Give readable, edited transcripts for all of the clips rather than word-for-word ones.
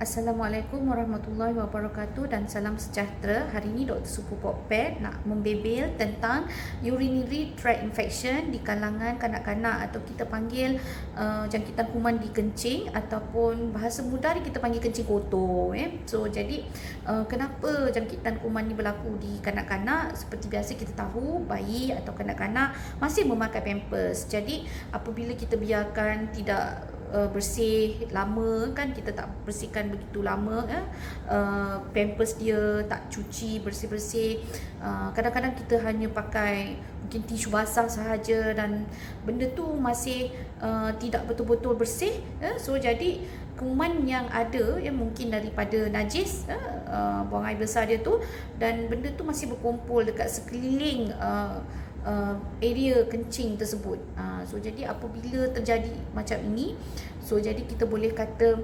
Assalamualaikum warahmatullahi wabarakatuh dan salam sejahtera. Hari ini Dr. Supu Pokped nak membebel tentang urinary tract infection di kalangan kanak-kanak atau kita panggil jangkitan kuman di kencing ataupun bahasa mudah kita panggil kencing kotor. So jadi kenapa jangkitan kuman ni berlaku di kanak-kanak? Seperti biasa kita tahu bayi atau kanak-kanak masih memakai pampers. Jadi apabila kita biarkan tidak bersih lama kan, kita tak bersihkan begitu lama pampers dia tak cuci bersih-bersih, kadang-kadang kita hanya pakai mungkin tisu basah sahaja dan benda tu masih tidak betul-betul bersih, so jadi kuman yang ada mungkin daripada najis, buang air besar dia tu, dan benda tu masih berkumpul dekat sekeliling area kencing tersebut. So jadi apabila terjadi macam ini, so jadi kita boleh kata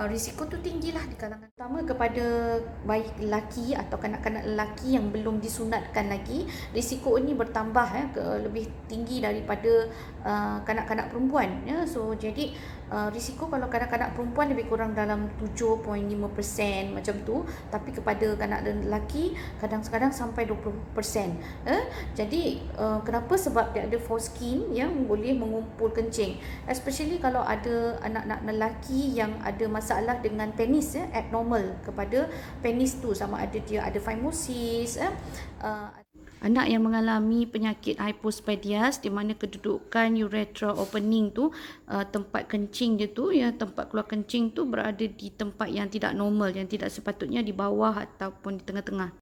risiko tu tinggilah di kalangan, pertama kepada bayi lelaki atau kanak-kanak lelaki yang belum disunatkan lagi. Risiko ini bertambah lebih tinggi daripada kanak-kanak perempuan, So jadi risiko kalau kanak-kanak perempuan lebih kurang dalam 7.5% macam tu, tapi kepada kanak lelaki kadang-kadang sampai 20%. Jadi kenapa? Sebab dia ada foreskin yang boleh mengumpul kencing, especially kalau ada anak-anak lelaki yang ada masalah dengan penis, abnormal kepada penis tu, sama ada dia ada phimosis, anak yang mengalami penyakit hypospadias di mana kedudukan urethra opening tu, tempat kencing dia tu, tempat keluar kencing tu berada di tempat yang tidak normal, yang tidak sepatutnya di bawah ataupun di tengah-tengah.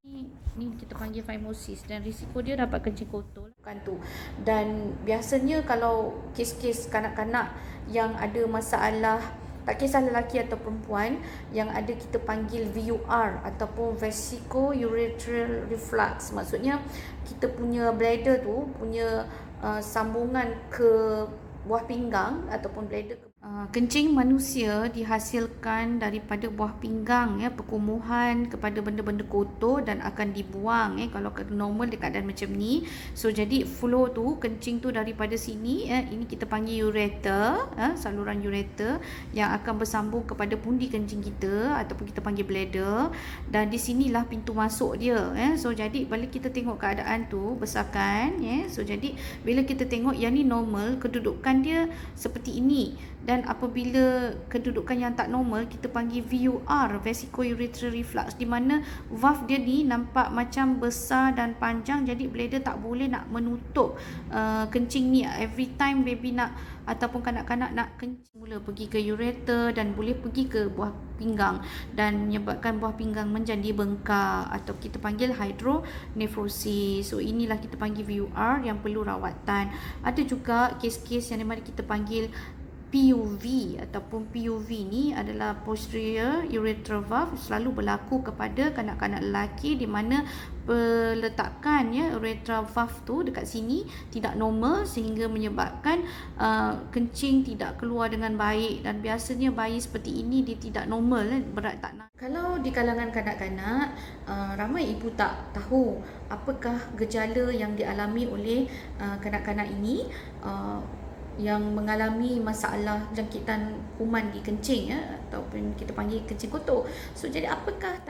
Ni kita panggil phimosis dan risiko dia dapat kencing kotor kan tu. Dan biasanya kalau kes-kes kanak-kanak yang ada masalah, tak kisah lelaki atau perempuan, yang ada kita panggil VUR ataupun vesico-urethral reflux. Maksudnya kita punya bladder tu punya sambungan ke buah pinggang ataupun bladder ke kencing manusia dihasilkan daripada buah pinggang, perkumuhan kepada benda-benda kotor dan akan dibuang kalau normal dekat keadaan macam ni. So jadi flow tu, kencing tu daripada sini, ini kita panggil ureter, saluran ureter yang akan bersambung kepada pundi kencing kita ataupun kita panggil bladder, dan di sinilah pintu masuk dia. So jadi bila kita tengok keadaan tu besarkan, so jadi bila kita tengok yang ni normal, kedudukan dia seperti ini, dan apabila kedudukan yang tak normal kita panggil VUR, vesico-urethral reflux, di mana valve dia ni nampak macam besar dan panjang, jadi bladder tak boleh nak menutup kencing ni. Every time baby nak ataupun kanak-kanak nak kencing, mula pergi ke ureter dan boleh pergi ke buah pinggang dan menyebabkan buah pinggang menjadi bengkak atau kita panggil hydronephrosis. So inilah kita panggil VUR yang perlu rawatan. Ada juga kes-kes yang dimana kita panggil PUV ataupun PUV ni adalah posterior urethral valve, selalu berlaku kepada kanak-kanak lelaki di mana peletakan urethral valve tu dekat sini tidak normal sehingga menyebabkan kencing tidak keluar dengan baik, dan biasanya bayi seperti ini dia tidak normal, berat tak naik. Kalau di kalangan kanak-kanak, ramai ibu tak tahu apakah gejala yang dialami oleh kanak-kanak ini yang mengalami masalah jangkitan kuman di kencing, ataupun kita panggil kencing kotor. So jadi apakah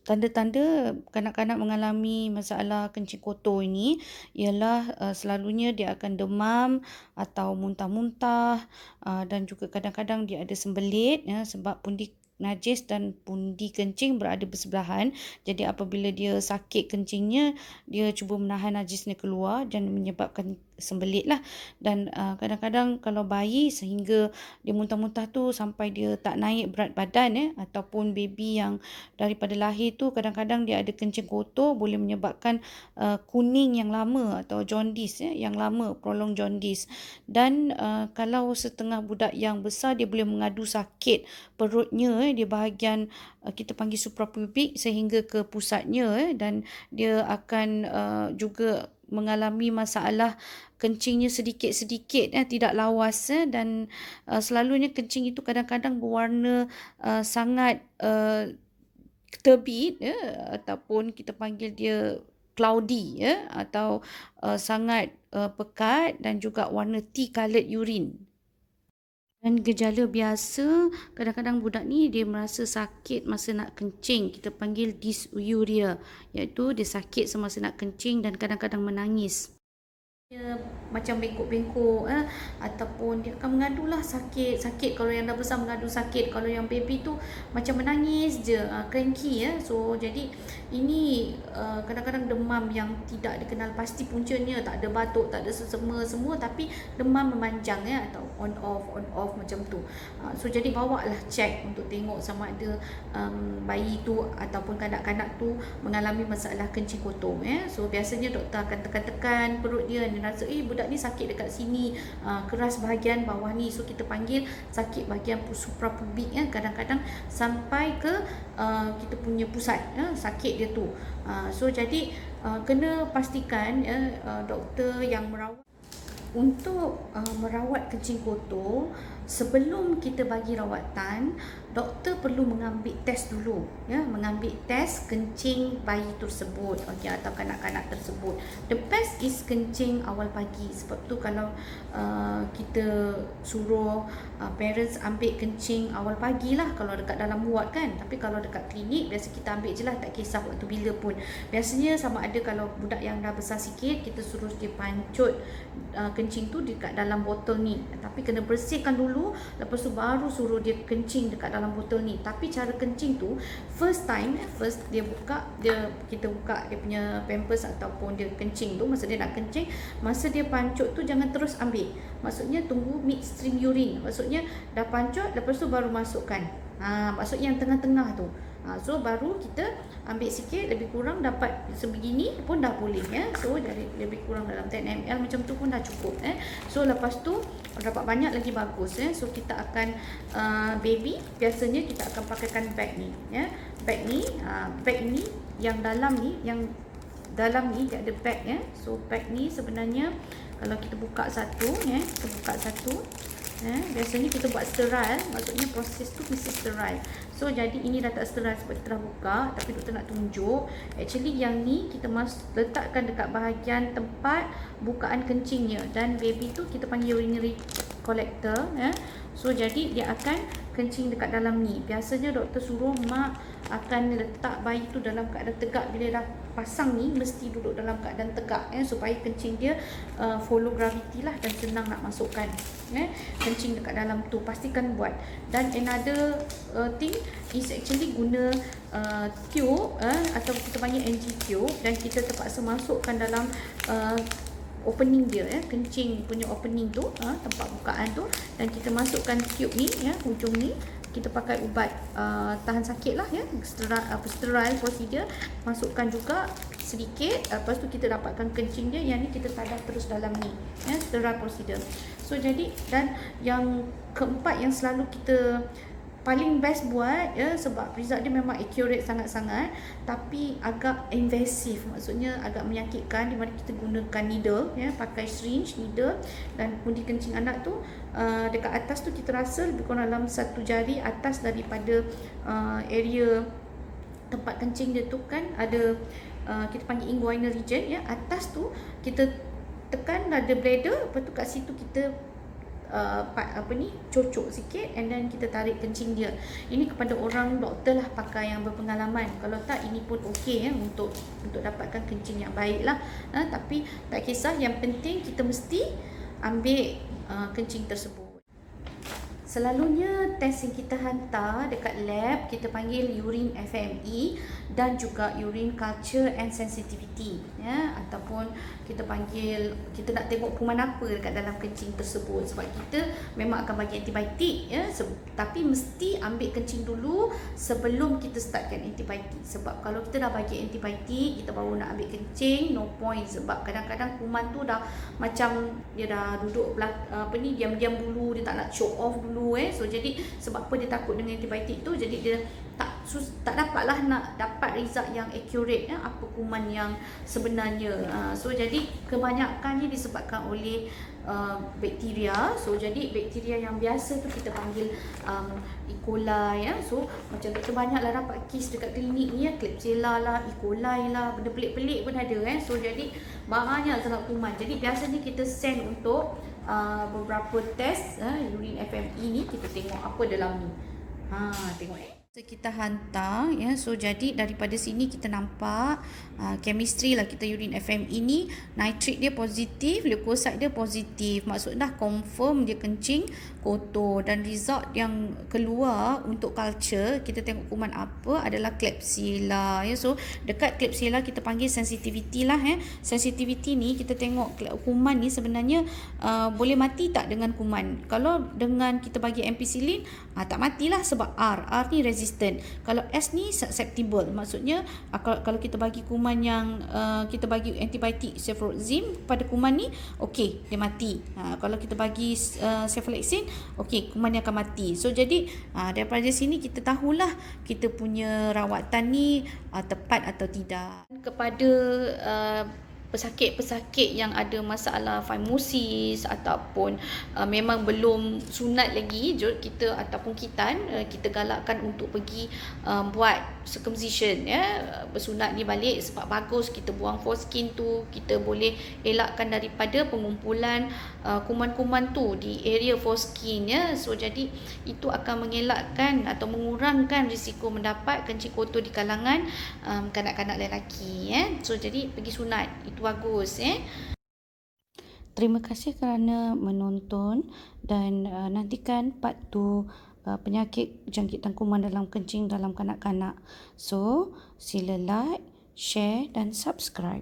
tanda-tanda kanak-kanak mengalami masalah kencing kotor ini? Ialah selalunya dia akan demam atau muntah-muntah, dan juga kadang-kadang dia ada sembelit, sebab pundi najis dan pundi kencing berada bersebelahan. Jadi apabila dia sakit kencingnya, dia cuba menahan najisnya keluar dan menyebabkan sembelit lah. Dan kadang-kadang kalau bayi sehingga dia muntah-muntah tu sampai dia tak naik berat badan, ataupun baby yang daripada lahir tu kadang-kadang dia ada kencing kotor, boleh menyebabkan kuning yang lama atau jaundice yang lama, prolong jaundice. Dan kalau setengah budak yang besar, dia boleh mengadu sakit perutnya di bahagian kita panggil suprapubic sehingga ke pusatnya, dan dia akan juga mengalami masalah kencingnya sedikit-sedikit, tidak lawas, dan selalunya kencing itu kadang-kadang berwarna sangat terbit, ataupun kita panggil dia cloudy, atau sangat pekat, dan juga warna tea coloured urine. Dan gejala biasa, kadang-kadang budak ni dia merasa sakit masa nak kencing. Kita panggil dysuria, iaitu dia sakit semasa nak kencing dan kadang-kadang menangis. Dia macam bengkok-bengkok ataupun dia akan mengadulah sakit kalau yang dah besar mengadu sakit, kalau yang baby tu macam menangis je, cranky so jadi ini kadang-kadang demam yang tidak dikenal pasti puncanya, tak ada batuk, tak ada sesama semua, tapi demam memanjang atau on off macam tu. So jadi bawalah check untuk tengok sama ada bayi tu ataupun kanak-kanak tu mengalami masalah kencing kotor so biasanya doktor akan tekan-tekan perut dia rasa budak ni sakit dekat sini, keras bahagian bawah ni, so kita panggil sakit bahagian suprapubik kadang-kadang sampai ke kita punya pusat sakit dia tu. So jadi kena pastikan doktor yang merawat untuk merawat kencing kotor. Sebelum kita bagi rawatan, doktor perlu mengambil test dulu mengambil test kencing bayi tersebut atau kanak-kanak tersebut. The best is kencing awal pagi. Sebab tu kalau kita suruh parents ambil kencing awal pagi lah kalau dekat dalam ward kan. Tapi kalau dekat klinik biasa kita ambil je lah, tak kisah waktu bila pun. Biasanya sama ada kalau budak yang dah besar sikit, kita suruh dia pancut kencing tu dekat dalam botol ni, tapi kena bersihkan dulu, lepas tu baru suruh dia kencing dekat dalam botol ni. Tapi cara kencing tu first dia buka, kita buka dia punya pampers ataupun dia kencing tu, masa dia nak kencing, masa dia pancut tu jangan terus ambil, maksudnya tunggu midstream urine, maksudnya dah pancut lepas tu baru masukkan, maksudnya yang tengah-tengah tu. So baru kita ambil sikit, lebih kurang dapat sebegini pun dah boleh so dari lebih kurang dalam 10 ml macam tu pun dah cukup so lepas tu dapat banyak lagi bagus so kita akan baby biasanya kita akan pakaikan bag ni bag ni yang dalam ni dia ada bag so bag ni sebenarnya kalau kita buka satu kita buka satu biasanya kita buat sterile, maksudnya proses tu mesti sterile. So jadi ini dah tak sterile sebab kita dah buka, tapi doktor nak tunjuk actually yang ni kita letakkan dekat bahagian tempat bukaan kencingnya, dan baby tu kita panggil urinary collector so jadi dia akan kencing dekat dalam ni. Biasanya doktor suruh mak akan letak bayi tu dalam keadaan tegak. Bila dah pasang ni mesti duduk dalam keadaan tegak supaya kencing dia follow gravity lah dan senang nak masukkan kencing dekat dalam tu. Pastikan buat. Dan another thing is actually guna tube atau kita panggil NG tube, dan kita terpaksa masukkan dalam opening dia kencing punya opening tu tempat bukaan tu, dan kita masukkan tube ni hujung ni. Kita pakai ubat tahan sakit lah sterile procedure, masukkan juga sedikit, lepas tu kita dapatkan kencing dia, yang ni kita tadah terus dalam ni sterile procedure. So jadi, dan yang keempat yang selalu kita paling best buat sebab result dia memang accurate sangat-sangat, tapi agak invasive, maksudnya agak menyakitkan, di mana kita gunakan needle pakai syringe needle, dan undi kencing anak tu dekat atas tu kita rasa lebih kurang dalam satu jari atas daripada area tempat kencing dia tu kan ada kita panggil inguinal region atas tu kita tekan ada bladder, lepas tu kat situ kita cocok sikit, and then kita tarik kencing dia. Ini kepada orang doktor lah, pakai yang berpengalaman. Kalau tak, ini pun okey untuk dapatkan kencing yang baik lah. Tapi tak kisah, yang penting kita mesti ambil kencing tersebut. Selalunya test yang kita hantar dekat lab kita panggil urine FME dan juga urine culture and sensitivity ataupun kita panggil, kita nak tengok kuman apa dekat dalam kencing tersebut, sebab kita memang akan bagi antibiotik tapi mesti ambil kencing dulu sebelum kita startkan antibiotik. Sebab kalau kita dah bagi antibiotik kita baru nak ambil kencing, no point, sebab kadang-kadang kuman tu dah macam dia dah duduk diam-diam dulu, dia tak nak show off dulu so jadi sebab apa dia takut dengan antibiotik tu, jadi dia tak dapatlah nak dapat result yang accurate apa kuman yang sebenarnya. So jadi kebanyakannya disebabkan oleh bakteria. So jadi bakteria yang biasa tu kita panggil E. coli so macam doktor banyaklah dapat kes dekat klinik ni Klebsiella lah, E. coli lah, benda pelik-pelik pun ada so jadi banyak sangat kuman. Jadi biasanya kita send untuk beberapa test urine FME ni, kita tengok apa dalam ni. Tengok So, kita hantar ya. So jadi daripada sini kita nampak chemistry lah kita urine FME ni, nitrate dia positif, leukosit dia positif. Maksud dah confirm dia kencing kotor, dan result yang keluar untuk culture kita tengok kuman apa adalah Klebsiella ya. So dekat Klebsiella kita panggil sensitivity lah Sensitivity ni kita tengok kuman ni sebenarnya boleh mati tak dengan kuman. Kalau dengan kita bagi ampicillin tak matilah sebab R ni resistant. Kalau S ni susceptible, maksudnya kalau kita bagi kuman yang kita bagi antibiotik ceftriaxone pada kuman ni, okey, dia mati. Kalau kita bagi cefalexin, okey, kuman ni akan mati. So jadi daripada sini kita tahulah kita punya rawatan ni tepat atau tidak. Kepada pesakit-pesakit yang ada masalah phimosis ataupun memang belum sunat lagi kita ataupun kita galakkan untuk pergi buat circumcision ya, bersunat ni balik sebab bagus. Kita buang foreskin tu, kita boleh elakkan daripada pengumpulan kuman-kuman tu di area foreskin ya. So jadi itu akan mengelakkan atau mengurangkan risiko mendapat kencing kotor di kalangan kanak-kanak lelaki ya. So jadi pergi sunat itu bagus Terima kasih kerana menonton, dan nantikan part 2 penyakit jangkitan kuman dalam kencing dalam kanak-kanak. So sila like, share dan subscribe.